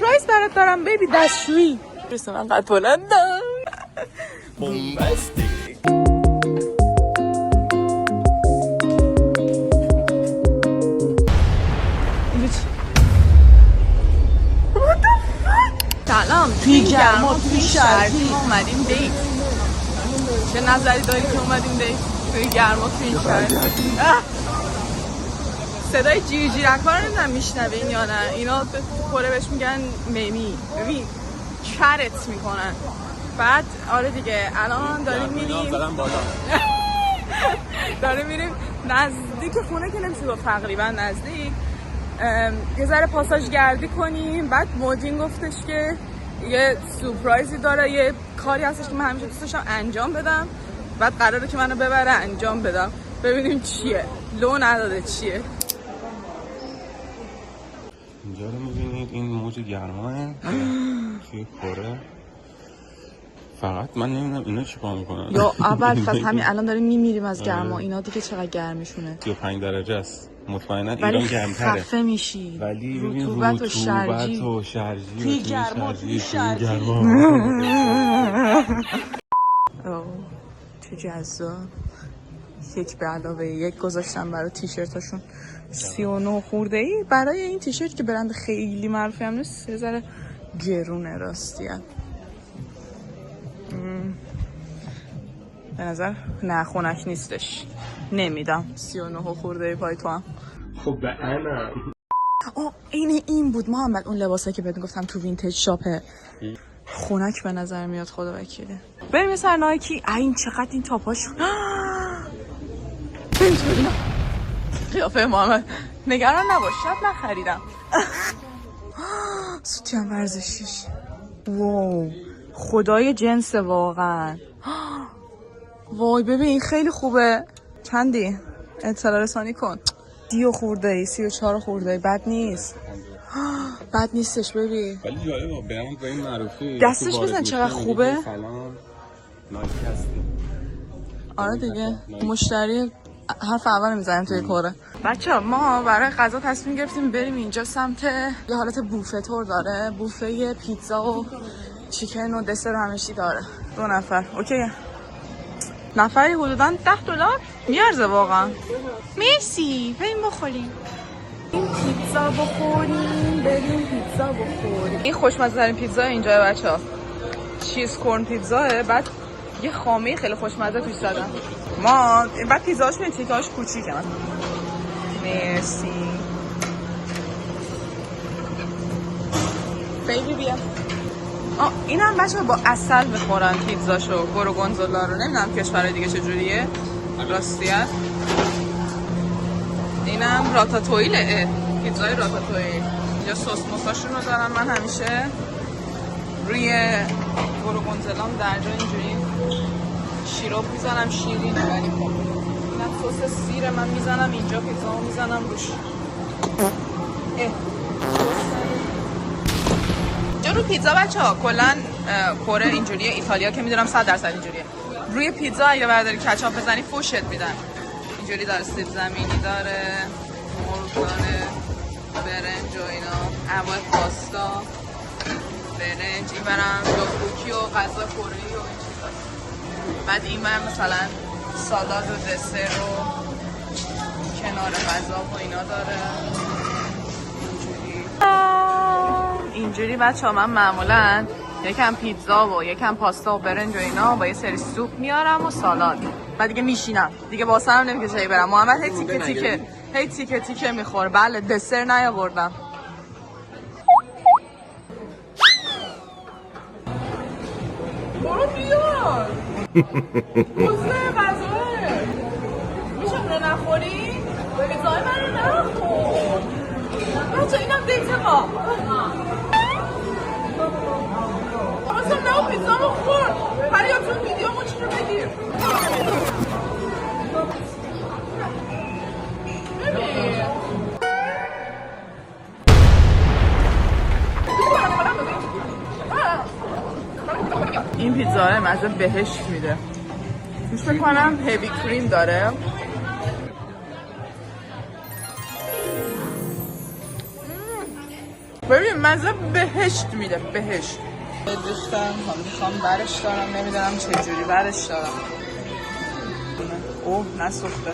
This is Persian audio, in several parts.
سورپرایز برات دارم بیبی. دستشویی بس من قد بلندم بومبستیک. سلام، توی گرما توی شرقی ما اومدیم دیت. چه نظری داری که اومدیم دیت؟ توی گرما توی این شرقی. صدای جیرجیرک ها رو نمیدونم میشنوین یا نه. اینا به کره بهش میگن میمی. ببین کرت میکنن. بعد آره دیگه الان داریم میریم داریم میریم نزدیک خونه که نمیشه گفت تقریبا نزدیک. یه ذره پاساژ گردی کنیم. بعد موجین گفتش که یه سورپرایزی داره، یه کاری هستش که من همیشه دوست داشتم انجام بدم. بعد قراره که منو ببره انجام بدم. ببینیم چیه. لو نداده چیه. اینجا رو میبینید این موج گرماه توی کره. فقط من نمیدونم اینا چیکار میکنن. یا اول فقط همین الان داریم میمیریم از گرما. اینا دیگه چقدر گرمشونه. 35 درجه است. مطمئنا ایران گرم‌تره. خفه میشی. ولی ببین رطوبت و شرجی توی گرما چه جذاب. یک به علاوه یک گذاشتم برای تیشرتاشون 39 خورده ای. برای این تیشرت که برند خیلی معروفی هم نیست، یه ذره گرونه راستیه. به نظر نه خونک نیستش. نمیدم 39 خورده ای پای تو هم. خب به انم این بود محمد، اون لباسه که بهت گفتم تو وینتج شاپه. خونک به نظر میاد خدا وکیله. بریم یه سر نایکی. این چقدر این تاپاش قیافه محمد. نگران نباش شب نخریدم. سوتی هم ورزشیش. واو خدای جنس واقعا. وای ببین این خیلی خوبه. چندی؟ اطلاع رسانی کن. 30 خورده ای 34 خورده ای. بد نیست. بد نیستش ببین. ولی جالبه برند با این معروفی. دستش بزن چقدر خوبه. سلام نایکی هستی. آره دیگه مشتری حرف اول میزنیم توی کره. بچه ما برای غذا تصمیم گرفتیم بریم اینجا سمت یه حالت بوفه تور داره. بوفه پیتزا و چیکن و دسر و همشی داره. 2 نفر اوکیه. نفری حدوداً $10 میارزه واقعا. مرسی بریم بخوریم. این پیتزا بخوریم. بریم پیتزا بخوریم. این خوشمزه ترین پیتزا اینجا بچه‌ها. چیز کورن پیتزاه. بعد یه خامه خیلی خوشمزه توش زدن. ما بعد پیتزاش میاد تیکه‌هاش کوچیکه. مرسی. بیبی بیا. اینم بچه‌ها با عسل میخورن پیتزاشو. گورگونزولا رو نمیدونم کشورهای دیگه چجوریه راستیت. اینم راتاتویله. پیتزای راتاتویل. اینجا سس موساشون رو دارم. من همیشه روی گورگونزولام در جا اینجوری شیروپ میزنم. شیرینه ولی خب اینم سس سیر من میزنم اینجا. پیتزامو میزنم روش. رو پیتزا بچه‌ها کلا کره اینجوریه. ایتالیا که میدونم 100% اینجوریه. روی پیتزا اگه برداری کچاپ بزنی فوشت میدن. اینجوری داره سیب زمینی داره، مرغ داره، برنج و اینا، انواع پاستا، برنج. این برم دوکوکی و غذا کره‌ای و این چیزا. بعد این برم مثلا سالاد و دسر و کنار غذا و اینا داره. اینجوری بچه‌ها من معمولاً یکم پیتزا و یکم پاستا و برنج و اینا با یه سری سوپ میارم و سالاد. بعد دیگه میشینم. دیگه واسه هم نمیشه جایی برم. محمد هی تیکه تیکه میخوره. بله دسر نیاوردم. برو بیار. موزه غذاه. میشه نخوری؟ پیتزای من نخور. بچه اینم دیت ما. اصلا نه پیتزا رو خورد. پریاب جون ویدیو مچی رو بگیر. ببین این پیتزا مزه بهشت میده. توش فکر کنم هیوی کریم داره. ببین مزه بهشت میده، بهشت. ریختم میخوام برش دارم، نمیدونم چجوری برش دارم. اوه نسوخته.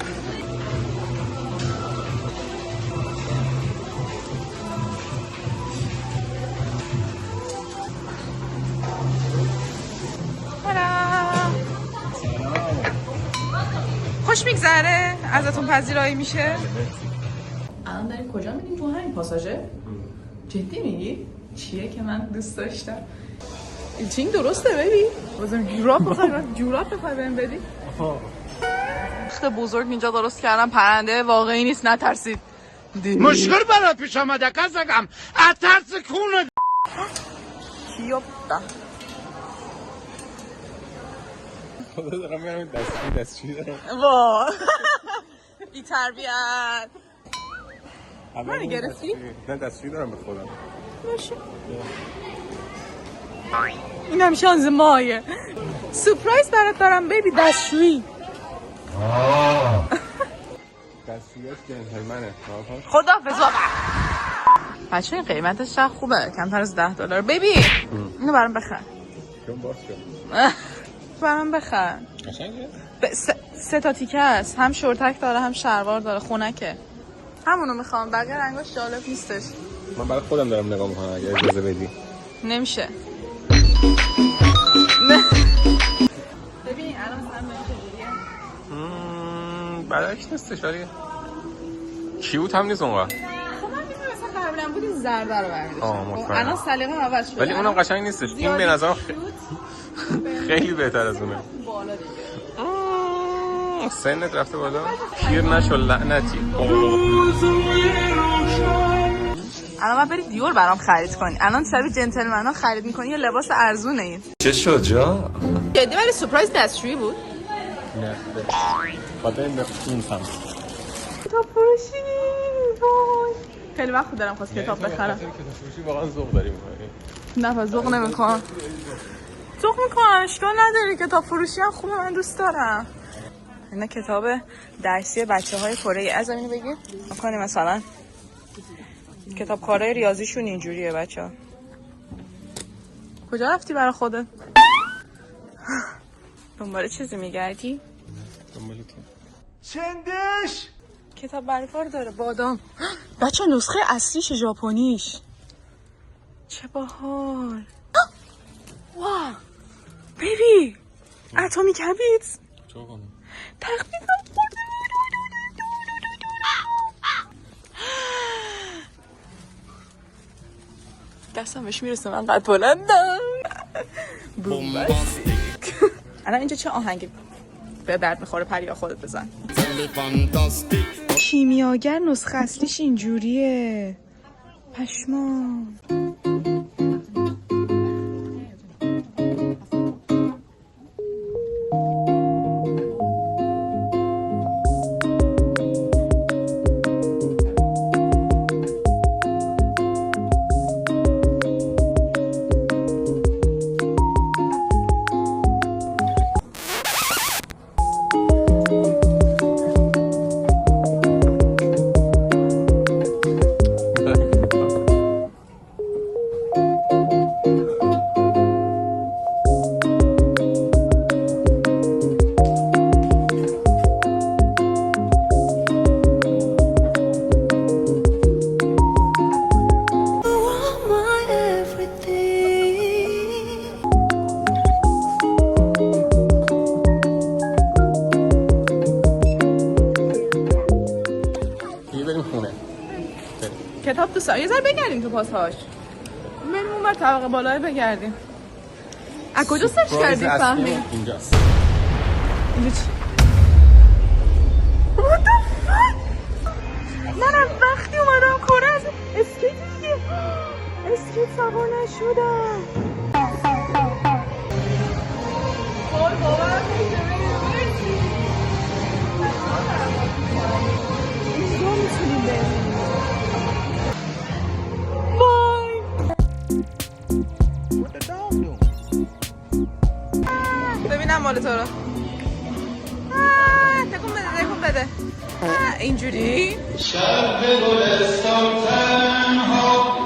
خوش میگذره؟ ازتون پذیرایی میشه؟ الان داریم کجا میریم؟ تو همین پاساژه؟ جدی میگی؟ چیه که من دوست داشتم؟ این درسته ببین؟ بازم جوراب بخوای بهم بدی؟ خخت بزرگ اینجا درست کردم، پرنده واقعی نیست، نترسید. مشکل برات پیش آمده کزگم اترس کونه کیوبتا خدا دارم میرم دستشویی دارم. وا بی تربیت. من گرفتی؟ نه دستشویی دارم به خودم. باشه این هم شانز مایه. سورپرایز برات دارم بیبی، دستشویی. دستشوییش جنتلمنه. خداحافظ بابا. بچه این قیمتش چقدر خوبه، کمتر از $10. بیبی اینو برام بخر. چون باز شد. برام بخر. قشنگه؟ 3 تا تیکه است، هم شورتک داره هم شلوار داره، خنکه. همونو میخوام، بقیه رنگاش جالب نیستش. من برای خودم دارم نگاه میکنم اگه اجازه بدی. نمیشه. ببین الان مثلا چجوریه؟ بلکش نیستش ولی کیوت هم نیست اونقدر. خب من میگم مثلا قبلا بود این زرده رو برمی‌داشتم. مطمئنم. الان سلیقه عوض شده. ولی اونم قشنگ نیستش. این به نظرم خیلی بهتر از اونه. بالا دیگه. سنت رفته بالا. پیر نشو لعنتی. الان من برید دیور برام خرید کنی. الان شبیه جنتلمنا خرید میکنی یه لباس ارزونه این. چه شجاع جدی ولی سورپرایز دستشویی بود. نه خاطر این سمت کتاب فروشی وای خیلی وقت دارم خواست کتاب بخرم. کتاب فروشی واقعا ذوق داریم. نه ذوق نمیکنم. ذوق میکنم، اشکال نداره. کتاب فروشی هم خوبه، من دوست دارم. اینا کتاب درسی بچه‌های کره. از اینو بگی می‌کنی مثلا کتاب کارهای ریاضیشون اینجوریه بچه‌ها. کجا رفتی برای خودت؟ دنبال چیزی میگردی؟ دنبال تو. چندش کتاب برگار داره بادام. بچه نسخه اصلیش ژاپنیش. چه باحال. واو بیبی اتمیک هابیتس. چه کنم؟ تخفیفم دستم بهش میرسه، من قد بلندم. بومباستیک. الان اینجا چه آهنگی به درد میخوره؟ پریا خودت بزن. کیمیاگر نسخه اصلیش اینجوریه. پشمان. کتاب تو یه ذره بگردیم تو پاساژ. بریم اون بر طبقه بالای بگردیم. از کجا سرچ کردی فهمی؟ اینجاست. اینجا چی؟ What the fuck؟ من وقتی اومدم کره از اسکیت دیگه اسکیت سوار نشدم. وای باورم نمیشه. اینجا میتونیم بریم. ببینم مال تو رو. تکون بده. اینجوری شب گلستان تنها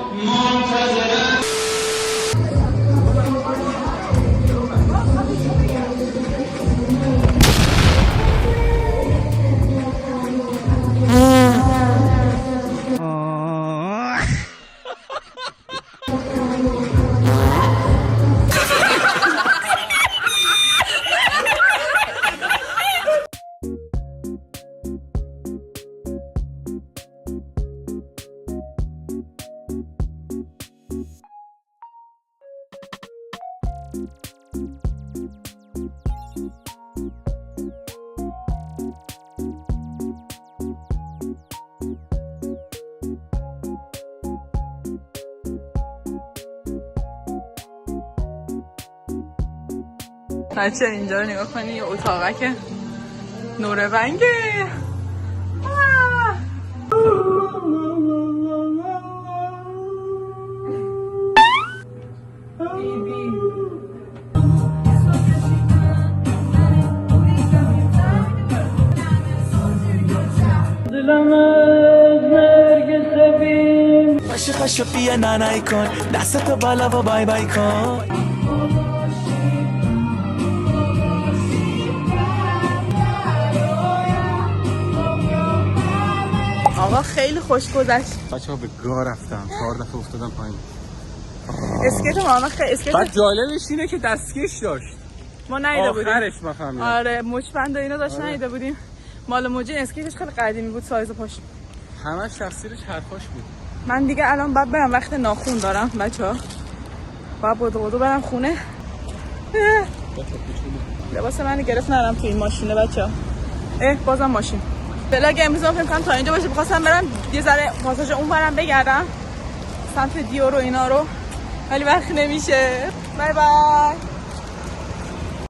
بچه اینجا رو نگاه کنی، یه اتاقک نور رنگه. پاشو پاشو بیا نانای کن دستتو بالا و بای بای کن. آقا خیلی خوش گذشت. بچه‌ها به گا رفتم 4 دفعه افتادم پایین. اسکیت ما خیلی اسکیت. بعد جالبش اینه که دستکش داشت. ما ندیده بودیم. آخرش بفهمیدم. آره مچبند و اینا داشت. آره. ندیده بودیم. مال موجی اسکیتش خیلی قدیمی بود، سایز پاش همش تفسیرش حرفاش بود. من دیگه الان باید برم، وقت ناخون دارم بچه‌ها. باید بدو برم خونه. لباس منو گرفت نرم توی این ماشینه بچه‌ها. بازم ماشین. بلاگ امروز فکر کنم تا اینجا باشه. می‌خواستم برم یه ذره پاساژ اون برم بگردم سمت دیور و اینا رو، ولی وقت نمیشه. بای بای.